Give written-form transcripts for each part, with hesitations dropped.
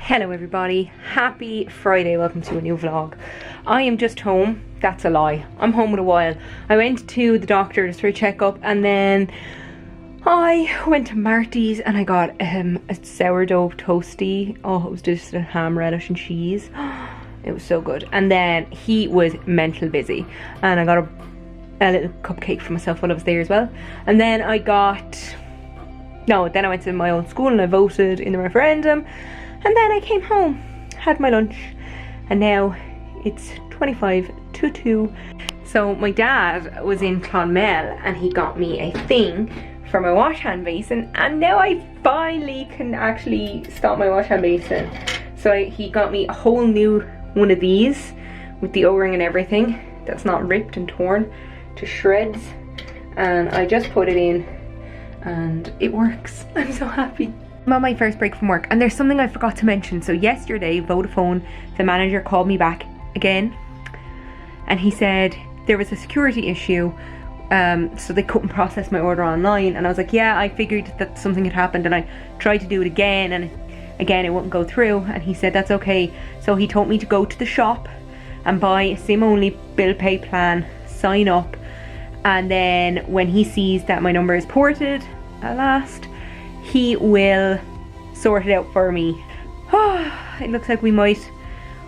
Hello everybody, happy Friday, welcome to a new vlog. I am just home. That's a lie, I'm home with a while. I went to the doctor's for a checkup and then I went to Marty's and I got a sourdough toasty. Oh, it was just a ham, relish and cheese. It was so good. And then he was mental busy and I got a little cupcake for myself while I was there as well. And then I went to my own school and I voted in the referendum. And then I came home, had my lunch, and now it's 25 to 2. So my dad was in Clonmel and he got me a thing for my wash hand basin, and now I finally can actually stop my wash hand basin. So he got me a whole new one of these with the O-ring and everything that's not ripped and torn to shreds, and I just put it in and it works. I'm so happy. I'm on my first break from work and there's something I forgot to mention. So yesterday Vodafone, the manager, called me back again and he said there was a security issue, so they couldn't process my order online. And I was like, yeah, I figured that something had happened, and I tried to do it again and again it wouldn't go through, and he said that's okay. So he told me to go to the shop and buy a SIM only bill pay plan, sign up, and then when he sees that my number is ported at last, he will sort it out for me. It looks like we might.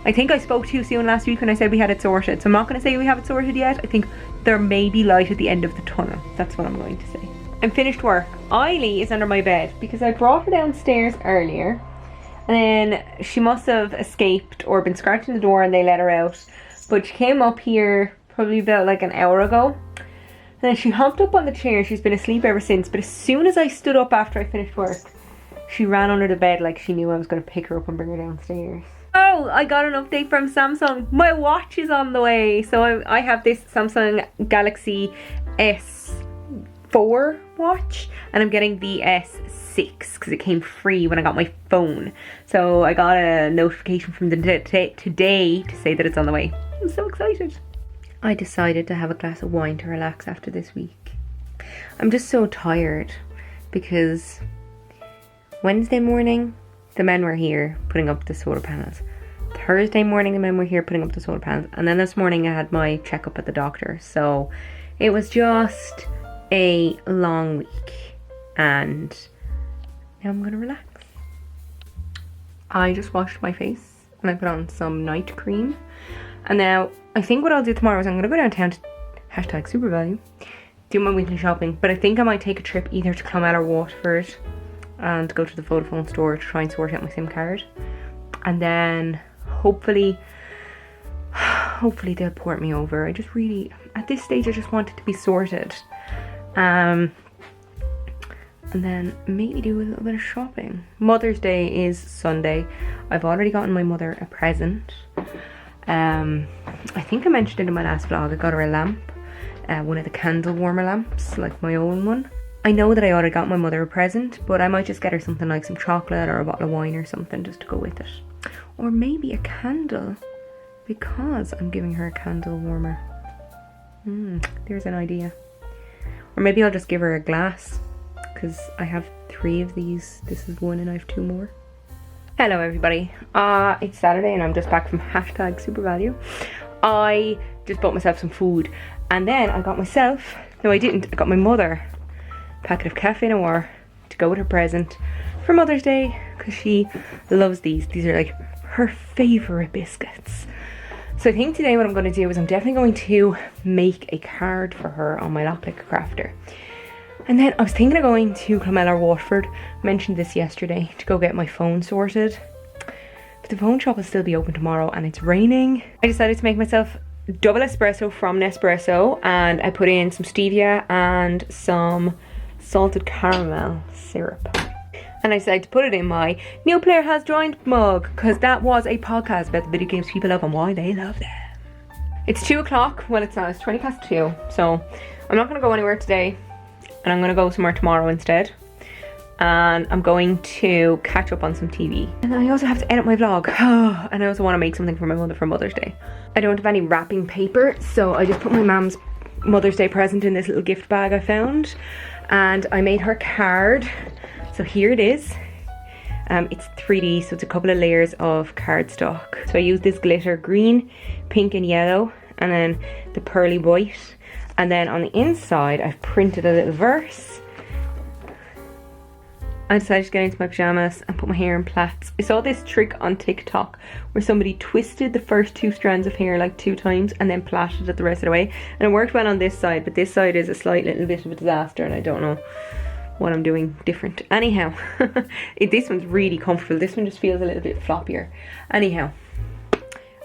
I think I spoke too soon last week when I said we had it sorted, so I'm not going to say we have it sorted yet. I think there may be light at the end of the tunnel. That's what I'm going to say. I'm finished work. Eiley is under my bed because I brought her downstairs earlier and then she must have escaped or been scratching the door and they let her out. But she came up here probably about like an hour ago. And then she hopped up on the chair. She's been asleep ever since. But as soon as I stood up after I finished work, she ran under the bed like she knew I was going to pick her up and bring her downstairs. Oh, I got an update from Samsung. My watch is on the way. So I have this Samsung Galaxy S4 watch. And I'm getting the S6 because it came free when I got my phone. So I got a notification from today to say that it's on the way. I'm so excited. I decided to have a glass of wine to relax after this week. I'm just so tired because Wednesday morning the men were here putting up the solar panels. Thursday morning the men were here putting up the solar panels, and then this morning I had my checkup at the doctor. So it was just a long week and now I'm gonna relax. I just washed my face and I put on some night cream, and now I think what I'll do tomorrow is I'm going to go downtown to #SuperValue, do my weekly shopping, but I think I might take a trip either to Clonmel or Waterford and go to the Vodafone store to try and sort out my SIM card, and then hopefully they'll port me over. I just really, at this stage, I just want it to be sorted, and then maybe do a little bit of shopping. Mother's Day is Sunday. I've already gotten my mother a present. I think I mentioned it in my last vlog. I got her a lamp, one of the candle warmer lamps, like my own one. I know that I already got my mother a present, but I might just get her something like some chocolate or a bottle of wine or something just to go with it. Or maybe a candle, because I'm giving her a candle warmer. There's an idea. Or maybe I'll just give her a glass, because I have 3 of these. This is 1 and I have 2 more. Hello everybody, it's Saturday and I'm just back from #SuperValue. I just bought myself some food and then I got myself, no I didn't, I got my mother a packet of Cafe Noir to go with her present for Mother's Day because she loves these. These are like her favourite biscuits. So I think today what I'm going to do is I'm definitely going to make a card for her on my lock picker crafter. And then I was thinking of going to Clonmel or Waterford. I mentioned this yesterday, to go get my phone sorted. But the phone shop will still be open tomorrow and it's raining. I decided to make myself double espresso from Nespresso, and I put in some stevia and some salted caramel syrup. And I decided to put it in my New Player Has Joined mug, because that was a podcast about the video games people love and why they love them. It's 2 o'clock. Well, it's not, it's 20 past 2. So I'm not going to go anywhere today. And I'm going to go somewhere tomorrow instead. And I'm going to catch up on some TV. And I also have to edit my vlog. And I also want to make something for my mother for Mother's Day. I don't have any wrapping paper, so I just put my mum's Mother's Day present in this little gift bag I found. And I made her card. So here it is. It's 3D, so it's a couple of layers of cardstock. So I use this glitter, green, pink and yellow, and then the pearly white. And then on the inside, I've printed a little verse. I decided to get into my pajamas and put my hair in plaits. I saw this trick on TikTok where somebody twisted the first 2 strands of hair like 2 times and then plaited it the rest of the way. And it worked well on this side, but this side is a slight little bit of a disaster and I don't know what I'm doing different. Anyhow, this one's really comfortable. This one just feels a little bit floppier. Anyhow, I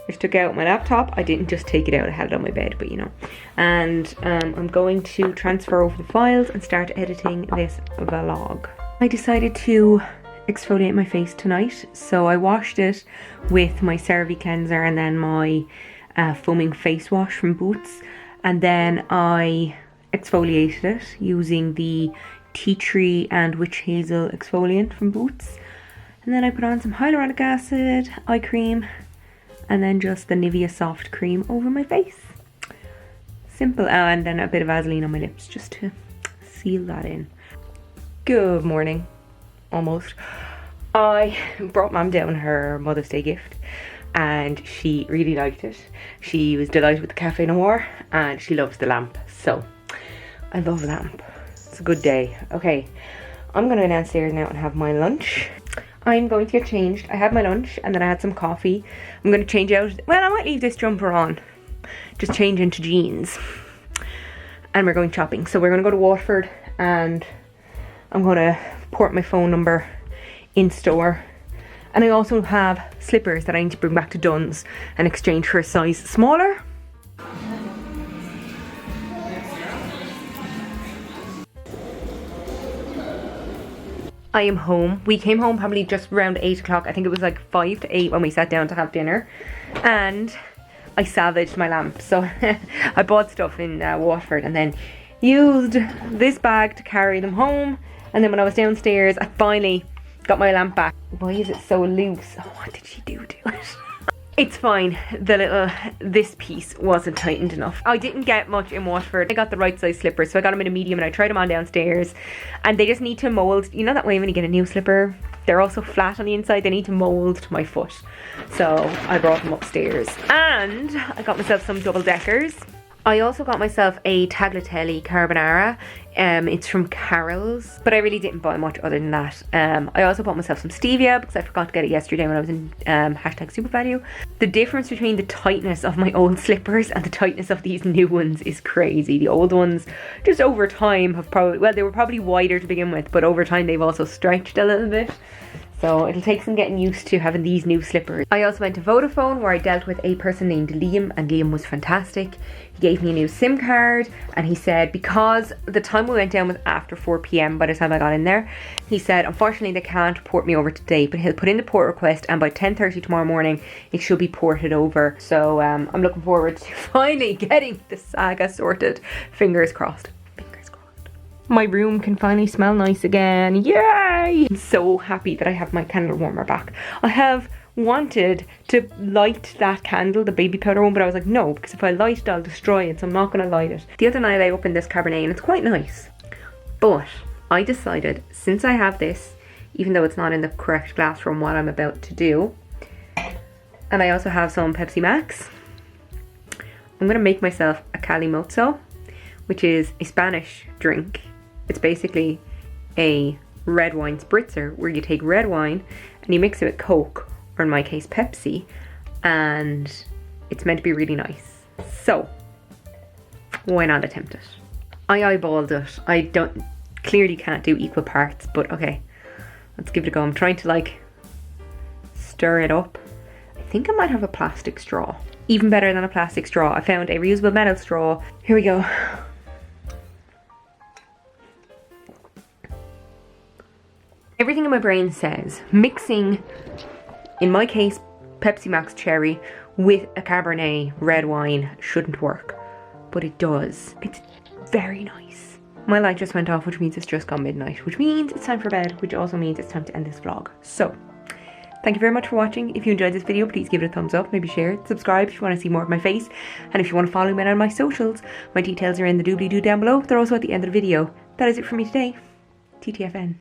just took out my laptop. I didn't just take it out, I had it on my bed, but you know. And I'm going to transfer over the files and start editing this vlog. I decided to exfoliate my face tonight, so I washed it with my CeraVe cleanser and then my foaming face wash from Boots, and then I exfoliated it using the tea tree and witch hazel exfoliant from Boots, and then I put on some hyaluronic acid, eye cream, and then just the Nivea soft cream over my face. Simple. And then a bit of Vaseline on my lips just to seal that in. Good morning, almost. I brought Mum down her Mother's Day gift and she really liked it. She was delighted with the Cafe Noir and she loves the lamp. So, I love the lamp. It's a good day. Okay, I'm going to go downstairs now and have my lunch. I'm going to get changed. I had my lunch and then I had some coffee. I'm going to change out. Well, I might leave this jumper on. Just change into jeans. And we're going shopping. So we're going to go to Waterford and I'm going to port my phone number in store. And I also have slippers that I need to bring back to Dunne's and exchange for a size smaller. I am home. We came home probably just around 8 o'clock. I think it was like 5 to 8 when we sat down to have dinner. And I salvaged my lamp. So I bought stuff in Waterford and then used this bag to carry them home. And then when I was downstairs, I finally got my lamp back. Why is it so loose? Oh, what did she do to it? It's fine. This piece wasn't tightened enough. I didn't get much in Waterford. I got the right size slippers, so I got them in a medium and I tried them on downstairs. And they just need to mold. You know that way when you get a new slipper, they're also flat on the inside. They need to mold to my foot. So I brought them upstairs. And I got myself some double deckers. I also got myself a tagliatelle carbonara. It's from Carol's, but I really didn't buy much other than that. I also bought myself some stevia because I forgot to get it yesterday when I was in hashtag super value. The difference between the tightness of my old slippers and the tightness of these new ones is crazy. The old ones, just over time, have probably, well, they were probably wider to begin with, but over time they've also stretched a little bit. So it'll take some getting used to having these new slippers. I also went to Vodafone where I dealt with a person named Liam, and Liam was fantastic. He gave me a new SIM card and he said because the time we went down was after 4 p.m. by the time I got in there, he said unfortunately they can't port me over today, but he'll put in the port request and by 10:30 tomorrow morning it should be ported over. So I'm looking forward to finally getting the saga sorted. Fingers crossed. My room can finally smell nice again. Yay! I'm so happy that I have my candle warmer back. I have wanted to light that candle, the baby powder one, but I was like, no, because if I light it, I'll destroy it, so I'm not going to light it. The other night I opened this Cabernet and it's quite nice. But I decided, since I have this, even though it's not in the correct glass from what I'm about to do, and I also have some Pepsi Max, I'm going to make myself a Kalimotxo, which is a Spanish drink. It's basically a red wine spritzer where you take red wine and you mix it with Coke, or in my case Pepsi, and it's meant to be really nice. So why not attempt it? I eyeballed it. I clearly can't do equal parts, but okay, let's give it a go. I'm trying to like stir it up. I think I might have a plastic straw. Even better than a plastic straw, I found a reusable metal straw. Here we go. Everything in my brain says mixing, in my case, Pepsi Max Cherry with a Cabernet red wine shouldn't work, but it does. It's very nice. My light just went off, which means it's just gone midnight, which means it's time for bed, which also means it's time to end this vlog. So, thank you very much for watching. If you enjoyed this video, please give it a thumbs up, maybe share it, subscribe if you want to see more of my face, and if you want to follow me on my socials, my details are in the doobly-doo down below. They're also at the end of the video. That is it for me today. TTFN.